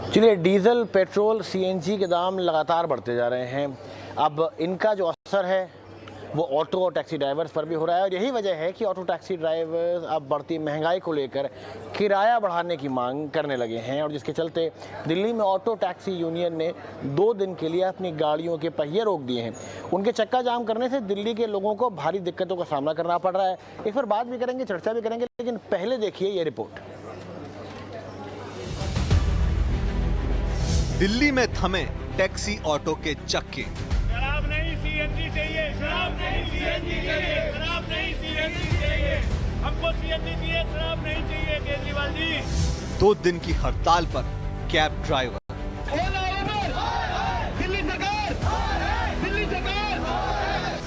चलिए, diesel, petrol, CNG के दाम लगातार बढ़ते जा रहे हैं। अब इनका जो असर है वो ऑटो और टैक्सी ड्राइवर्स पर भी हो रहा है और यही वजह है कि ऑटो टैक्सी ड्राइवर्स अब बढ़ती महंगाई को लेकर किराया बढ़ाने की मांग करने लगे हैं और जिसके चलते दिल्ली में ऑटो टैक्सी यूनियन ने 2 दिन के लिए अपनी गाड़ियों के पहिए रोक दिए हैं। उनके चक्का जाम करने से दिल्ली के लोगों को भारी दिक्कतों का सामना करना पड़ रहा है। इस पर बात भी करेंगे, चर्चा भी करेंगे, लेकिन पहले देखिए ये रिपोर्ट। दिल्ली में थमे टैक्सी ऑटो के चक्के। शराब नहीं सीएनजी चाहिए, शराब नहीं सीएनजी चाहिए, शराब नहीं सीएनजी चाहिए, हमको सीएनजी चाहिए, शराब नहीं चाहिए। केजरीवाल जी 2 दिन की हड़ताल पर कैब ड्राइवर। दिल्ली सरकार, दिल्ली सरकार।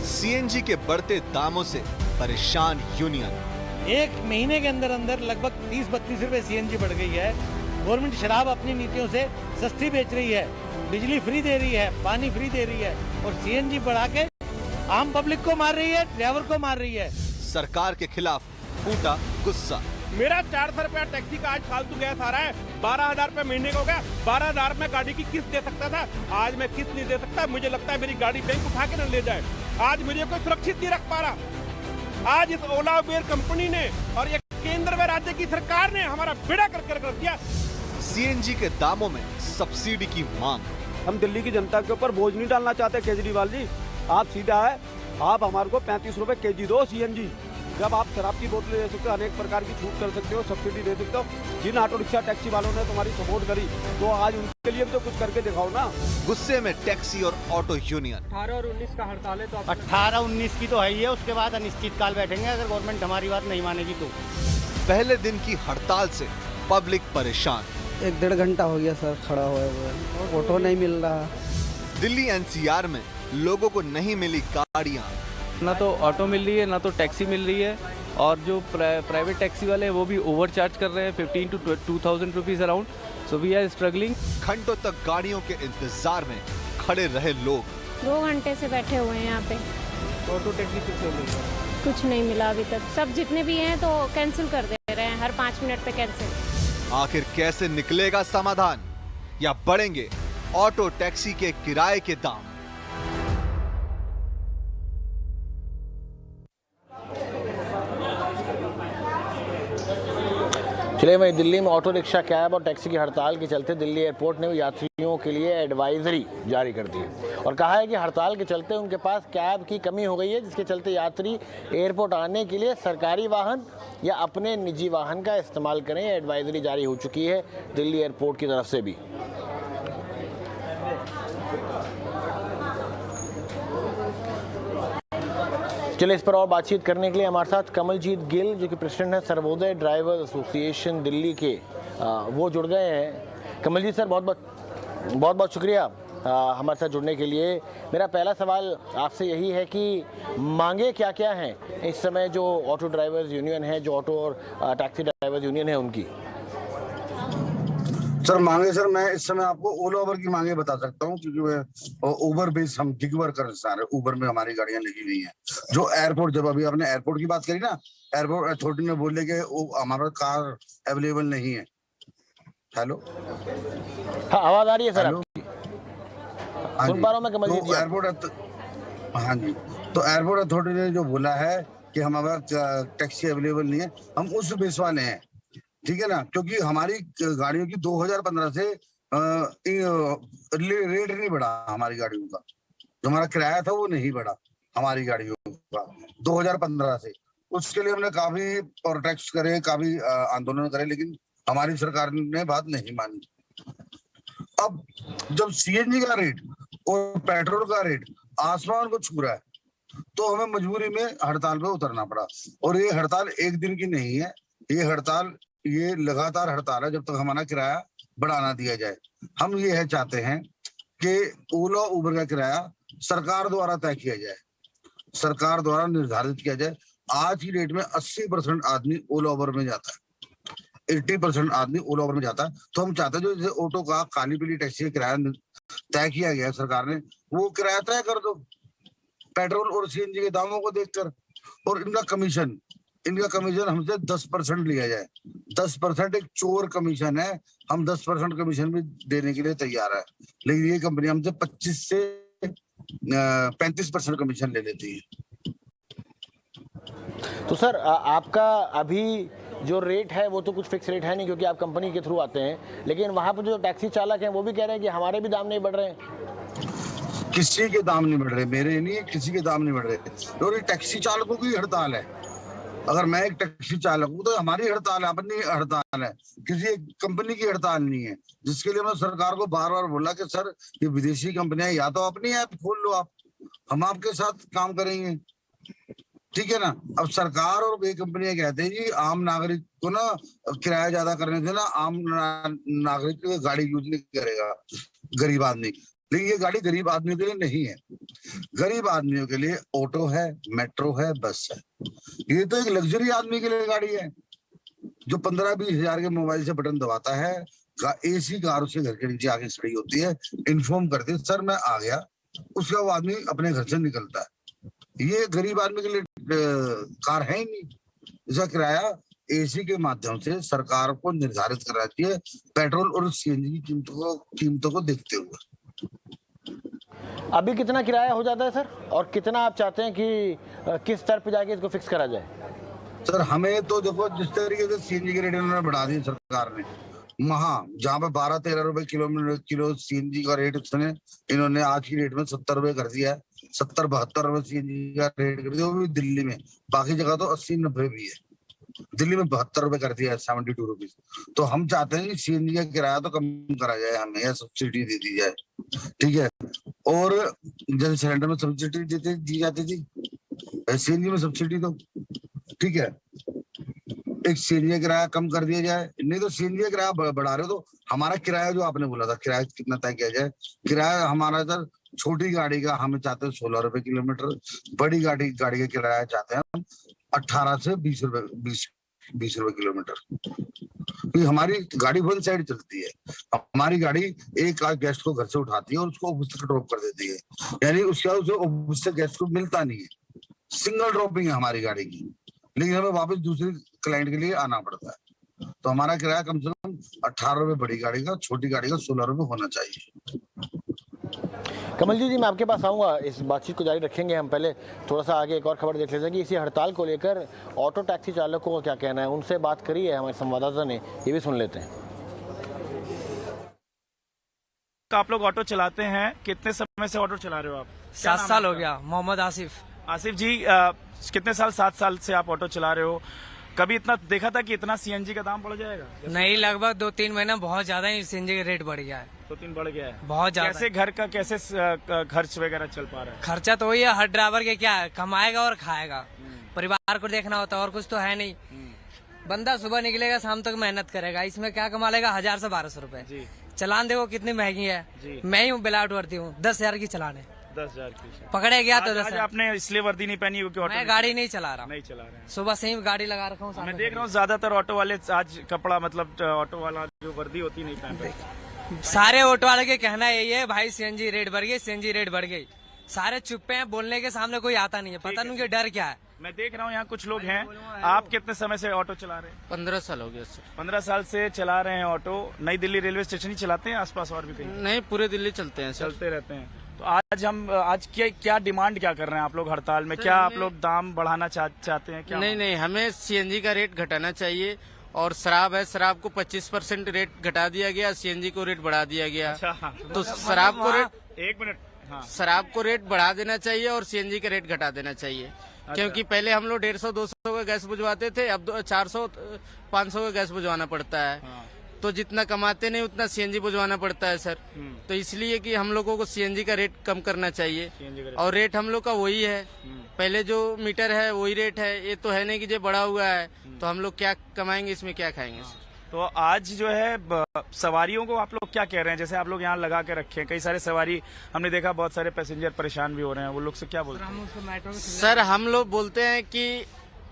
सीएनजी के बढ़ते दामों से परेशान यूनियन। एक महीने के अंदर अंदर लगभग 30-32 रुपए सीएनजी बढ़ गई है। गवर्नमेंट शराब अपनी नीतियों से सस्ती बेच रही है, बिजली फ्री दे रही है, पानी फ्री दे रही है और सीएनजी बढ़ा के आम पब्लिक को मार रही है, ड्राइवर को मार रही है। सरकार के खिलाफ फूटा गुस्सा। मेरा 400 रुपया टैक्सी का आज फालतू गैस आ रहा है, 12,000 रुपए महीने को हो गया। 12,000 में गाड़ी की किस्त दे सकता था, आज मैं किस्त नहीं दे सकता। मुझे लगता है मेरी गाड़ी बैंक उठा के न ले जाए। आज मुझे कोई सुरक्षित नहीं रख पा रहा। आज इस ओला उबेर कंपनी ने और ये केंद्र व राज्य की सरकार ने हमारा बेड़ा कर दिया। सीएनजी के दामों में सब्सिडी की मांग। हम दिल्ली की जनता के ऊपर बोझ नहीं डालना चाहते केजरीवाल जी। आप सीधा है, आप हमारे को 35 रुपए केजी दो सीएनजी। जब आप शराब की बोतलें दे सकते हो, अनेक प्रकार की छूट कर सकते हो, सब्सिडी दे सकते हो। जिन ऑटो रिक्शा टैक्सी वालों ने तुम्हारी सपोर्ट करी तो आज उनके लिए भी तो कुछ करके दिखाओ ना। गुस्से में टैक्सी और ऑटो यूनियन। 18 और 19 का हड़ताल है तो 18-19 की तो है ही है, उसके बाद अनिश्चितकाल बैठेंगे अगर गवर्नमेंट हमारी बात नहीं मानेगी तो। पहले दिन की हड़ताल से पब्लिक परेशान। 1-1.5 घंटा हो गया सर खड़ा हुआ है, ऑटो नहीं मिल रहा। दिल्ली एनसीआर में लोगों को नहीं मिली गाड़ियां। ना तो ऑटो मिल रही है ना तो टैक्सी मिल रही है और जो प्राइवेट टैक्सी वाले हैं वो भी ओवर चार्ज कर रहे हैं 15 to 2,000 rupees around. So we are struggling. घंटों तक गाड़ियों के इंतजार में खड़े रहे लोग। 2 घंटे से बैठे हुए हैं यहाँ पे। ऑटो टैक्सी किससे मिल रहा है? कुछ नहीं मिला अभी तक। सब जितने भी हैं तो कैंसिल कर दे रहे हैं, हर 5 मिनट पे कैंसिल। आखिर कैसे निकलेगा समाधान, या बढ़ेंगे ऑटो टैक्सी के किराए के दाम? चलिए, वहीं दिल्ली में ऑटो रिक्शा, कैब और टैक्सी की हड़ताल के चलते दिल्ली एयरपोर्ट ने यात्रियों के लिए एडवाइजरी जारी कर दी है और कहा है कि हड़ताल के चलते उनके पास कैब की कमी हो गई है, जिसके चलते यात्री एयरपोर्ट आने के लिए सरकारी वाहन या अपने निजी वाहन का इस्तेमाल करें। एडवाइजरी जारी हो चुकी है दिल्ली एयरपोर्ट की तरफ से भी। चलिए, इस पर और बातचीत करने के लिए हमारे साथ कमलजीत गिल, जो कि प्रेसिडेंट है सर्वोदय ड्राइवर एसोसिएशन दिल्ली के, वो जुड़ गए हैं। कमलजीत सर, बहुत बहुत शुक्रिया हमारे साथ जुड़ने के लिए। मेरा पहला सवाल आपसे यही है कि मांगे क्या क्या हैं इस समय जो ऑटो ड्राइवर्स यूनियन है, जो ऑटो और टैक्सी ड्राइवर्स यूनियन है उनकी? सर मांगे, सर मैं इस समय आपको ओला उबर की मांगे बता सकता हूँ, क्योंकि वह ओबर बेस हम गिगवर कर सारे उबर में हमारी गाड़ियां लगी हुई हैं। जो एयरपोर्ट, जब अभी आपने एयरपोर्ट की बात करी ना, एयरपोर्ट अथॉरिटी ने बोले कि हमारा कार अवेलेबल नहीं है। हेलो, हाँ आवाज आ रही है सर आपकी? सुन पा रहा हूं मैं कमलजीत जी। हाँ जी, तो एयरपोर्ट अथॉरिटी ने जो बोला है कि हमारा टैक्सी अवेलेबल नहीं है, हम उस बेस वाले हैं, ठीक है ना। क्योंकि हमारी गाड़ियों की 2015 से रेट नहीं बढ़ा हमारी गाड़ियों का। जो हमारा किराया था वो नहीं बढ़ा हमारी गाड़ियों का 2015 से। उसके लिए हमने काफी प्रोटेस्ट करे, काफी आंदोलन करे, लेकिन हमारी सरकार ने बात नहीं मानी। अब जब सीएनजी का रेट और पेट्रोल का रेट आसमान को छू रहा है, तो हमें मजबूरी में हड़ताल पे उतरना पड़ा। और ये हड़ताल एक दिन की नहीं है, ये लगातार हड़ताल है जब तक हमारा किराया बढ़ा ना दिया जाए। हम ये है चाहते हैं कि ओला उबर का किराया सरकार द्वारा तय किया जाए, सरकार द्वारा निर्धारित किया जाए। आज की डेट में 80% आदमी ओला उबर में जाता है, 80% आदमी ओला उबर में जाता है। तो हम चाहते हैं जो जैसे ऑटो का, काली पीली टैक्सी का किराया तय किया गया सरकार ने, वो किराया तय कर दो पेट्रोल और सीएनजी के दामों को देखकर, और इनका कमीशन इनका कमीशन हमसे 10% लिया जाए। 10% एक चोर कमीशन है। हम 10% कमीशन भी देने के लिए तैयार है, लेकिन ये कंपनी हमसे 25 से 35% कमीशन ले लेती है। तो सर आपका अभी जो रेट है वो तो कुछ फिक्स रेट है नहीं, क्योंकि आप कंपनी के थ्रू आते हैं, लेकिन वहाँ पर जो टैक्सी चालक हैं वो भी कह रहे हैं कि हमारे भी दाम नहीं बढ़ रहे हैं। किसी के दाम नहीं बढ़ रहे, मेरे नहीं, किसी के दाम नहीं बढ़ रहे। और टैक्सी चालकों की हड़ताल है। अगर मैं एक टैक्सी चालक हूँ तो हमारी हड़ताल है, अपनी हड़ताल है, किसी एक कंपनी की हड़ताल नहीं है। जिसके लिए मैं सरकार को बार बार बोला कि सर ये विदेशी कंपनियां, या तो अपनी ऐप खोल लो आप, हम आपके साथ काम करेंगे, ठीक है ना। अब सरकार और ये कंपनियां कहते हैं जी आम नागरिक को ना किराया ज्यादा करने से ना आम नागरिक गाड़ी यूज नहीं करेगा, गरीब आदमी। लेकिन ये गाड़ी गरीब आदमी के लिए नहीं है। गरीब आदमियों के लिए ऑटो है, मेट्रो है, बस है। ये तो एक लग्जरी आदमी के लिए गाड़ी है, जो 15-20 हजार के मोबाइल से बटन दबाता है, एसी कार उसके घर के नीचे आके खड़ी होती है, इन्फॉर्म करती है सर मैं आ गया, उसका वो आदमी अपने घर से निकलता है। ये गरीब आदमी के लिए कार है ही नहीं। इसका किराया एसी के माध्यम से सरकार को निर्धारित कराती है, पेट्रोल और सीएनजी की कीमतों को देखते हुए। अभी कितना किराया हो जाता है सर, और कितना आप चाहते हैं कि किस स्तर पे जाके इसको फिक्स करा जाए? सर हमें तो देखो, जिस तरीके से सीएनजी के रेट उन्होंने बढ़ा दिए सरकार ने, वहाँ जहाँ पे 12-13 रुपए किलो सीएनजी का रेट इन्होंने आज की रेट में 70 रुपए कर दिया है। 70-72 रुपए सीएनजी का रेट कर दिया, वो भी दिल्ली में। बाकी जगह तो 80-90 भी है। दिल्ली में 72 रुपए कर दिया है, 72 रुपीज। तो हम चाहते हैं कि सीएनजी का किराया तो कम करा जाए हमें, या सब्सिडी दे दी जाए, ठीक है। और जैसे सिलेंडर में सब्सिडी दी जाती थी, सीएनजी में सब्सिडी दो, ठीक है। एक सीएनजी का किराया कम कर दिया जाए, नहीं तो सीएनजी का किराया बढ़ा रहे हो तो हमारा किराया जो आपने बोला था, किराया कितना तय किया जाए। किराया हमारा सर छोटी गाड़ी का हम चाहते हैं 16 रुपए किलोमीटर, बड़ी गाड़ी का किराया चाहते हैं हम 18 से 20 रुपए किलोमीटर। हमारी गाड़ी वन साइड चलती है। हमारी गाड़ी एक गेस्ट को घर से उठाती है और उसको ऑफिस तक ड्रॉप कर देती है, यानी उसका ऑफिस से गेस्ट को मिलता नहीं है। सिंगल ड्रॉपिंग है हमारी गाड़ी की, लेकिन हमें वापस दूसरी क्लाइंट के लिए आना पड़ता है। तो हमारा किराया कम से कम 18 रुपए बड़ी गाड़ी का, छोटी गाड़ी का 16 रुपए होना चाहिए। कमल जी मैं आपके पास आऊँगा, इस बातचीत को जारी रखेंगे। हम पहले थोड़ा सा आगे एक और खबर देख लेते हैं कि इसी हड़ताल को लेकर ऑटो टैक्सी चालकों को क्या कहना है। उनसे बात करी है हमारे संवाददाता ने, ये भी सुन लेते हैं। आप लोग ऑटो चलाते हैं, कितने समय से ऑटो चला रहे हो आप? 7 साल हो गया। मोहम्मद आसिफ। आसिफ जी कितने साल? 7 साल से आप ऑटो चला रहे हो। कभी इतना देखा था कि इतना सीएनजी का दाम बढ़ जाएगा? नहीं, लगभग 2-3 महीना बहुत ज्यादा ही सीएनजी का रेट बढ़ गया है। 2-3 बढ़ गया है बहुत ज्यादा। कैसे घर का कैसे खर्च वगैरह चल पा रहा है? खर्चा तो वही है, हर ड्राइवर के क्या है, कमाएगा और खाएगा, परिवार को देखना होता है, और कुछ तो है नहीं। बंदा सुबह निकलेगा शाम तक मेहनत करेगा, इसमें क्या कमा लेगा? 1000 से 1200 रुपए। चलान देखो कितनी महंगी है। मैं ही हूँ बिलावट वर्दी हूँ, 10,000 की चलान है। 10,000 की पकड़े गया तो 10,000। आपने इसलिए वर्दी नहीं पहनी क्योंकि ऑटो? मैं गाड़ी नहीं चला रहा हैं। सुबह से ही गाड़ी लगा रखा हूँ। मैं देख रहा हूँ ज्यादातर ऑटो वाले आज कपड़ा, मतलब ऑटो वाला जो वर्दी होती नहीं पहन रहे। सारे ऑटो वाले के कहना यही है, भाई सीएनजी रेट बढ़ गई, सीएनजी रेट बढ़ गई। सारे चुप्पे हैं, बोलने के सामने कोई आता नहीं है, पता नहीं कि डर क्या है। मैं देख रहा हूँ यहाँ कुछ लोग हैं। आप कितने समय से ऑटो चला रहे हैं? 15 साल हो गया सर। 15 साल से चला रहे हैं ऑटो। नई दिल्ली रेलवे स्टेशन ही चलाते हैं, आसपास और भी कहीं? नहीं, पूरे दिल्ली चलते हैं, चलते रहते हैं। तो आज क्या डिमांड क्या कर रहे हैं आप लोग हड़ताल में? क्या आप लोग दाम बढ़ाना चाहते हैं क्या? नहीं, हमें सीएनजी का रेट घटाना चाहिए। और शराब है, शराब को 25% रेट घटा दिया गया, सीएनजी को रेट बढ़ा दिया गया। अच्छा, तो शराब को रेट, एक मिनट, हाँ, शराब को रेट बढ़ा देना चाहिए और सीएनजी का रेट घटा देना चाहिए। क्योंकि पहले हम लोग 150-200 का गैस बुझवाते थे, अब 400-500 का गैस बुझवाना पड़ता है। तो जितना कमाते नहीं उतना सीएनजी बुझवाना पड़ता है सर। तो इसलिए कि हम लोगों को सीएनजी का रेट कम करना चाहिए। और रेट हम लोग का वही है, पहले जो मीटर है वही रेट है। ये तो है नहीं कि जो बढ़ा हुआ है, तो हम लोग क्या कमाएंगे, इसमें क्या खाएंगे सर। तो आज जो है सवारियों को आप लोग क्या कह रहे हैं? जैसे आप लोग यहाँ लगा के रखे हैं, कई सारे सवारी हमने देखा, बहुत सारे पैसेंजर परेशान भी हो रहे हैं, वो लोग से क्या बोलते हैं? सर हम लोग बोलते हैं कि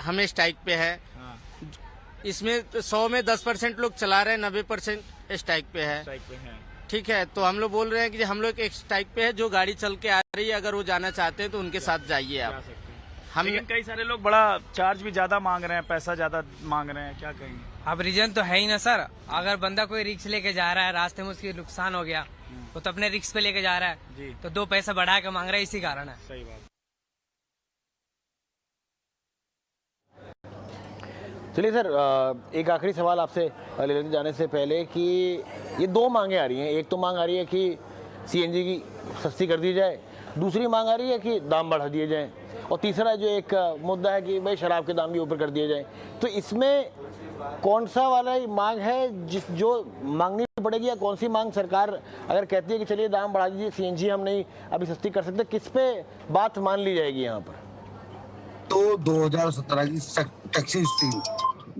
हमें स्ट्राइक पे है। इसमें 100 में 10% लोग चला रहे हैं, 90% स्ट्राइक पे है। ठीक है, तो हम लोग बोल रहे हैं कि हम लोग एक स्ट्राइक पे है, जो गाड़ी चल के आ रही है अगर वो जाना चाहते हैं तो उनके साथ जाइए आप। हम लेकिन कई सारे लोग बड़ा चार्ज भी ज्यादा मांग रहे हैं, पैसा ज्यादा मांग रहे हैं, क्या कहेंगे? अब रीजन तो है ही ना सर। अगर बंदा कोई रिक्स लेके जा रहा है, रास्ते में उसकी नुकसान हो गया, वो तो अपने रिक्स पे लेके जा रहा है जी। तो 2 पैसा बढ़ा के मांग रहा है, इसी कारण है। सही बात। चलिए सर, एक आखिरी सवाल आपसे ले लेते जाने से पहले कि ये 2 मांगे आ रही हैं। एक तो मांग आ रही है कि सीएनजी की सस्ती कर दी जाए, दूसरी मांग आ रही है कि दाम बढ़ा दिए जाएं, और तीसरा जो एक मुद्दा है कि भाई शराब के दाम भी ऊपर कर दिए जाएं। तो इसमें कौन सा वाला मांग है जो मांगनी पड़ेगी, या कौन सी मांग सरकार अगर कहती है कि चलिए दाम बढ़ा दीजिए, सीएनजी हम नहीं अभी सस्ती कर सकते, किस पे बात मान ली जाएगी यहाँ पर? तो 2017 की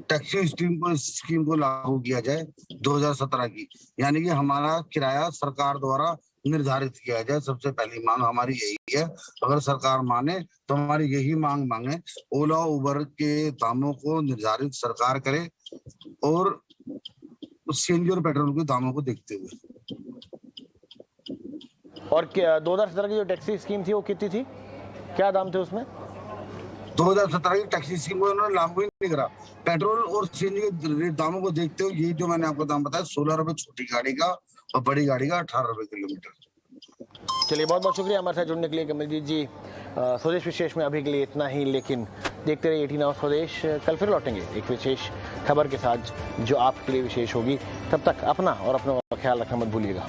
टैक्सी स्कीम को लागू किया जाए 2017 की, यानी कि हमारा किराया सरकार द्वारा निर्धारित किया जाए। सबसे पहली मांग हमारी यही है। अगर सरकार माने तो हमारी यही मांगे ओला उबर के दामों को निर्धारित सरकार करे, और सीएनजी और पेट्रोल के दामों को देखते हुए। और 2017 की जो टैक्सी स्कीम थी वो कितनी थी, क्या दाम थे उसमें? 2017 की टैक्सी स्कीम को उन्होंने लागू ही नहीं करा। पेट्रोल और सीएनजी के दामों को देखते हुए ये जो मैंने आपको दाम बताया, 16 रुपए छोटी गाड़ी का और बड़ी गाड़ी का 18 रुपए किलोमीटर। चलिए, बहुत बहुत शुक्रिया हमारे साथ जुड़ने के लिए कमलजीत जी। स्वदेश विशेष में अभी के लिए इतना ही, लेकिन देखते रहिए 18 आवर्स स्वदेश। कल फिर लौटेंगे एक विशेष खबर के साथ जो आपके लिए विशेष होगी। तब तक अपना और अपनों का ख्याल रखना मत भूलिएगा।